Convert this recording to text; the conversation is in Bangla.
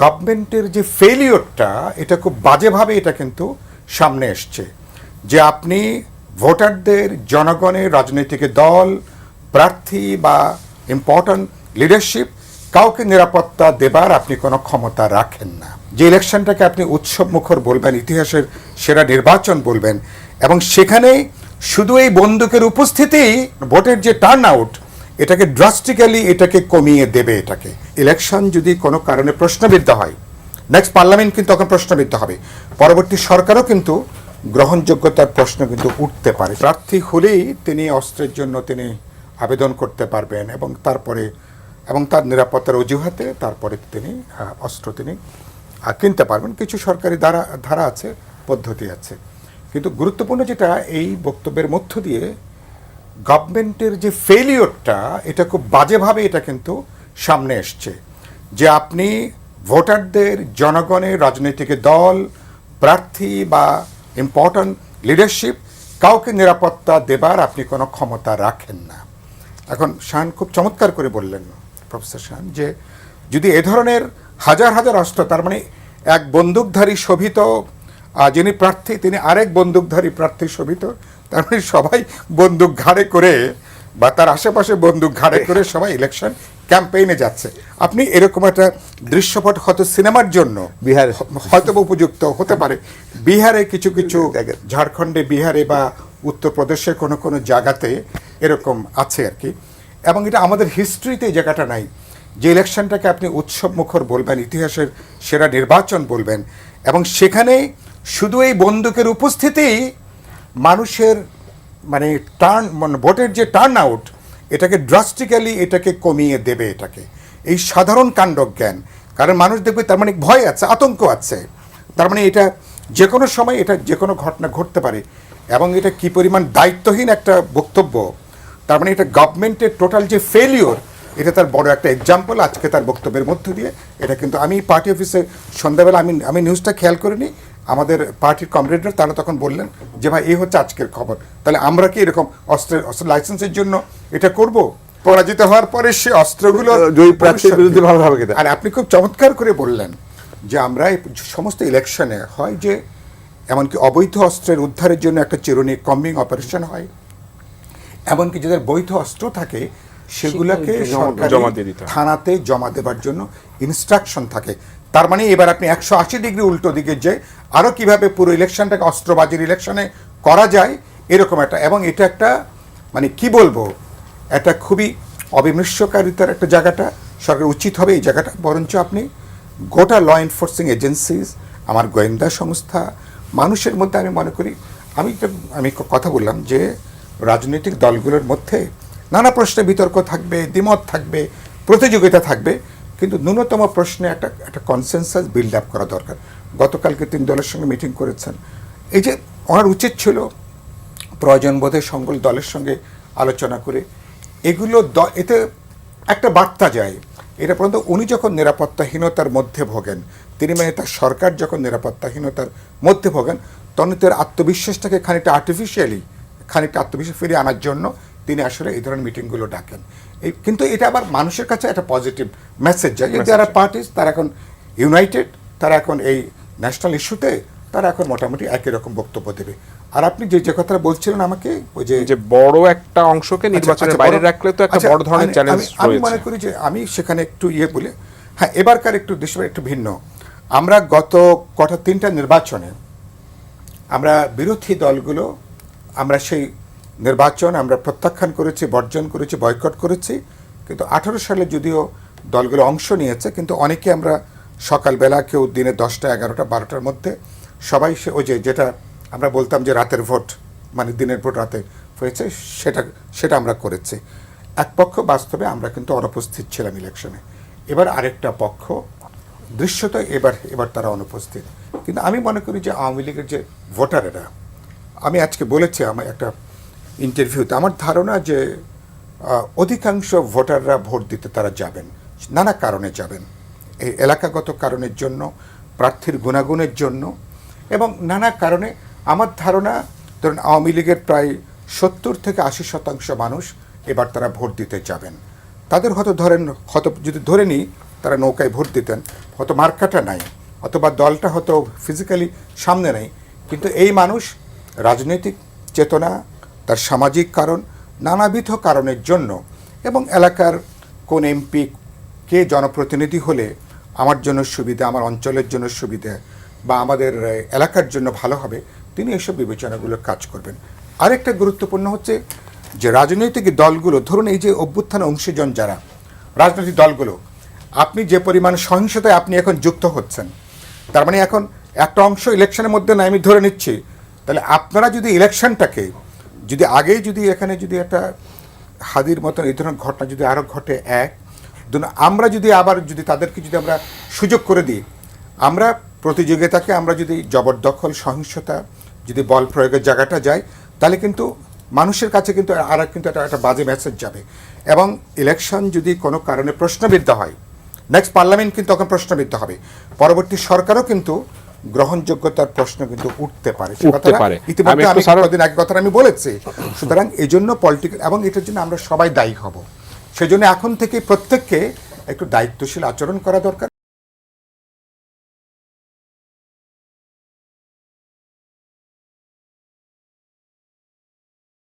গভর্নমেন্টের যে ফেলিওরটা এটা খুব বাজেভাবে এটা কিন্তু সামনে এসছে যে আপনি ভোটারদের, জনগণের, রাজনৈতিক দল, প্রার্থী বা ইম্পর্ট্যান্ট লিডারশিপ কাউকে নিরাপত্তা দেবার আপনি কোনো ক্ষমতা রাখেন না। যে ইলেকশনটাকে আপনি উৎসব মুখর বলবেন, ইতিহাসের সেরা নির্বাচন বলবেন, এবং সেখানে শুধু এই বন্দুকের উপস্থিতি ভোটের যে টার্ন আউট এটাকে ড্রাস্টিক্যালি এটাকে কমিয়ে দেবে। এটাকে ইলেকশন যদি কোনো কারণে প্রশ্নবিদ্ধ হয়, নেক্সট পার্লামেন্ট কিন্তু তখন প্রশ্নবিদ্ধ হবে, পরবর্তী সরকারও কিন্তু গ্রহণযোগ্যতার প্রশ্ন কিন্তু উঠতে পারে। প্রার্থী হলেই তিনি অস্ত্রের জন্য তিনি আবেদন করতে পারবেন এবং তারপরে এবং তার নিরাপত্তার অজুহাতে তারপরে তিনি অস্ত্র তিনি কিনতে পারবেন। কিছু সরকারি ধারা আছে, পদ্ধতি আছে, কিন্তু গুরুত্বপূর্ণ যেটা এই বক্তব্যের মধ্য দিয়ে গভর্নমেন্টের যে ফেলিওরটা এটা খুব বাজেভাবে এটা কিন্তু সামনে এসছে যে আপনি ভোটারদের, জনগণের, রাজনৈতিক দল, প্রার্থী বা ইম্পর্ট্যান্ট লিডারশিপ কাউকে নিরাপত্তা দেবার আপনি কোনো ক্ষমতা রাখেন না। এখন শাহান খুব চমৎকার করে বললেন, প্রফেসর শাহান, যে যদি এ ধরনের হাজার হাজার অস্ত্র, তার মানে এক বন্দুকধারী শোভিত যিনি প্রার্থী তিনি আরেক বন্দুকধারী প্রার্থী শোভিত, তার মানে সবাই বন্দুক ঘাড়ে করে বা তার আশেপাশে বন্দুক ঘাড়ে করে সবাই ইলেকশন ক্যাম্পেইনে যাচ্ছে। আপনি এরকম একটা দৃশ্যপট হয়তো সিনেমার জন্য বিহার হয়তো উপযুক্ত হতে পারে, বিহারে কিছু কিছু ঝাড়খণ্ডে, বিহারে বা উত্তরপ্রদেশের কোনো কোনো জায়গাতে এরকম আছে আর কি। এবং এটা আমাদের হিস্ট্রিতে এই জায়গাটা নাই যে ইলেকশনটাকে আপনি উৎসব মুখর বলবেন, ইতিহাসের সেরা নির্বাচন বলবেন, এবং সেখানে শুধু এই বন্দুকের উপস্থিতি মানুষের মানে ভোটের যে টার্ন আউট এটাকে ড্রাস্টিক্যালি এটাকে কমিয়ে দেবে। এটাকে এই সাধারণ কাণ্ডজ্ঞান, কারণ মানুষ দেখবে তার মানে ভয় আছে, আতঙ্ক আছে, তার মানে এটা যে কোনো সময় এটা যে কোনো ঘটনা ঘটতে পারে, এবং এটা কি পরিমাণ দায়িত্বহীন একটা বক্তব্য। তার মানে এটা গভর্নমেন্টের টোটাল যে ফেলিওর এটা তার বড় একটা এক্সাম্পল আজকে তার বক্তব্যের মধ্য দিয়ে। এটা কিন্তু আমি পার্টি অফিসে সন্ধ্যাবেলা আমি নিউজটা খেয়াল করিনি, আমাদের পার্টির কমরেডরা তারা তখন বললেন যে ভাই এই হচ্ছে আজকের খবর, তাহলে আমরা কি এরকম অস্ত্র লাইসেন্সের জন্য এটা করব? পরাজিত হওয়ার পরে সে অস্ত্রগুলো আর আপনি খুব চমৎকার করে বললেন যে আমরা এই সমস্ত ইলেকশনে হয় যে এমনকি অবৈধ অস্ত্রের উদ্ধারের জন্য একটা চিরুনি কম্বিং অপারেশন হয়, এমনকি যাদের বৈধ অস্ত্র থাকে সেগুলোকে থানাতে জমা দেবার জন্য ইনস্ট্রাকশন থাকে। তার মানে এবার আপনি 180 ডিগ্রি উল্টো দিকে যে আরও কীভাবে পুরো ইলেকশনটাকে অস্ত্রবাজির ইলেকশনে করা যায় এরকম একটা, এবং এটা একটা মানে কি বলবো, একটা খুবই অবিমৃষ্যকারিতার একটা জায়গাটা। সরকার উচিত হবে এই জায়গাটা বরঞ্চ আপনি গোটা ল এনফোর্সিং এজেন্সিজ, আমার গোয়েন্দা সংস্থা, মানুষের মধ্যে আমি মনে করি আমি কথা বললাম যে রাজনৈতিক দলগুলোর মধ্যে নানা প্রশ্নে বিতর্ক থাকবে, দ্বিমত থাকবে, প্রতিযোগিতা থাকবে, কিন্তু ন্যূনতম প্রশ্নে একটা কনসেনসাস বিল্ড আপ করা দরকার। গতকালকে 3 দলের সঙ্গে মিটিং করেছেন, এই যে ওনার উচিত ছিল প্রয়োজন বোধে সকল দলের সঙ্গে আলোচনা করে এগুলো এতে একটা বার্তা যায়। এটা পর্যন্ত উনি যখন নিরাপত্তাহীনতার মধ্যে ভোগেন, তিনি মানে তার সরকার যখন নিরাপত্তাহীনতার মধ্যে ভোগেন, তখন তার আত্মবিশ্বাসটাকে খানিকটা আত্মবিশ্বাস ফিরিয়ে আনার জন্য তিনি আসলে এই ধরনের মিটিংগুলো ডাকেন। কিন্তু এটা আবার মানুষের কাছে একটা পজিটিভ মেসেজ যায় যে যারা পার্টিস তারা এখন ইউনাইটেড, তারা এখন এই ন্যাশনাল ইস্যুতে তারা এখন মোটামুটি একই রকম বক্তব্য দেবে। আর আপনি যে কথাটা বলছিলেন আমাকে, ওই যে বড় একটা অংশকে নির্বাচনের বাইরে রাখলে তো একটা বড় ধরনের চ্যালেঞ্জ রয়েছে। আমি মনে করি যে আমি সেখানে একটু বলে, হ্যাঁ এবারকার একটু দেশে একটু ভিন্ন। আমরা গত 3টা নির্বাচনে আমরা বিরোধী দলগুলো আমরা সেই নির্বাচন আমরা প্রত্যাখ্যান করেছি, বর্জন করেছি, বয়কট করেছি। কিন্তু 18 সালে যদিও দলগুলো অংশ নিয়েছে, কিন্তু অনেকে আমরা সকালবেলা, কেউ দিনে 10টা, 11টা, 12টার মধ্যে সবাই ওই যেটা আমরা বলতাম যে রাতের ভোট, মানে দিনের ভোট রাতে হয়েছে, সেটা আমরা করেছি। এক পক্ষ বাস্তবে আমরা কিন্তু অনুপস্থিত ছিলাম ইলেকশনে, এবার আরেকটা পক্ষ দৃশ্যত এবার তারা অনুপস্থিত। কিন্তু আমি মনে করি যে আওয়ামী লীগের যে ভোটারেরা, আমি আজকে বলেছি আমার একটা ইন্টারভিউতে, আমার ধারণা যে অধিকাংশ ভোটাররা ভোট দিতে তারা যাবেন, নানা কারণে যাবেন, এই এলাকাগত কারণের জন্য, প্রার্থীর গুণাগুণের জন্য, এবং নানা কারণে। আমার ধারণা ধরুন আওয়ামী লীগের প্রায় 70 থেকে 80% মানুষ এবার তারা ভোট দিতে যাবেন। তাদের হয়তো যদি ধরে নিই তারা নৌকায় ভোট দিতেন, হয়তো মার্কাটা নাই অথবা দলটা হয়তো ফিজিক্যালি সামনে নেই, কিন্তু এই মানুষ রাজনৈতিক চেতনা, তার সামাজিক কারণ, নানাবিধ কারণের জন্য এবং এলাকার কোন এমপি কে জনপ্রতিনিধি হলে আমার জন্য সুবিধা, আমার অঞ্চলের জন্য সুবিধা বা আমাদের এলাকার জন্য ভালো হবে, তিনি এসব বিবেচনাগুলো কাজ করবেন। আরেকটা গুরুত্বপূর্ণ হচ্ছে যে রাজনৈতিক দলগুলো, ধরুন এই যে অভ্যুত্থান অংশীজন যারা রাজনৈতিক দলগুলো, আপনি যে পরিমাণ সহিংসতায় আপনি এখন যুক্ত হচ্ছেন, তার মানে এখন একটা অংশ ইলেকশনের মধ্যে না, আমি ধরে নিচ্ছি, তাহলে আপনারা যদি ইলেকশনটাকে যদি আগেই যদি এখানে যদি একটা হাদির মতন এই ধরনের ঘটনা যদি আরও ঘটে, আমরা যদি আবার যদি তাদেরকে যদি আমরা সুযোগ করে দিই, আমরা প্রতিযোগিতাকে আমরা যদি জবরদখল, সহিংসতা, যদি বল প্রয়োগের জায়গাটা যাই, তাহলে কিন্তু মানুষের কাছে কিন্তু কিন্তু একটা বাজে মেসেজ যাবে। এবং ইলেকশন যদি কোনো কারণে প্রশ্নবিদ্ধ হয়, নেক্সট পার্লামেন্ট কিন্তু তখন প্রশ্নবিদ্ধ হবে, পরবর্তী সরকারও কিন্তু গ্রহণযোগ্যতার প্রশ্ন কিন্তু উঠতে পারে। ইতিমধ্যে আমি কদিন আগে কথা আমি বলেছি। সুতরাং এই জন্য পলিটিক্যাল, এবং এটার জন্য আমরা সবাই দায়ী হব। সেজন্য এখন থেকে প্রত্যেককে একটু দায়িত্বশীল আচরণ করা দরকার।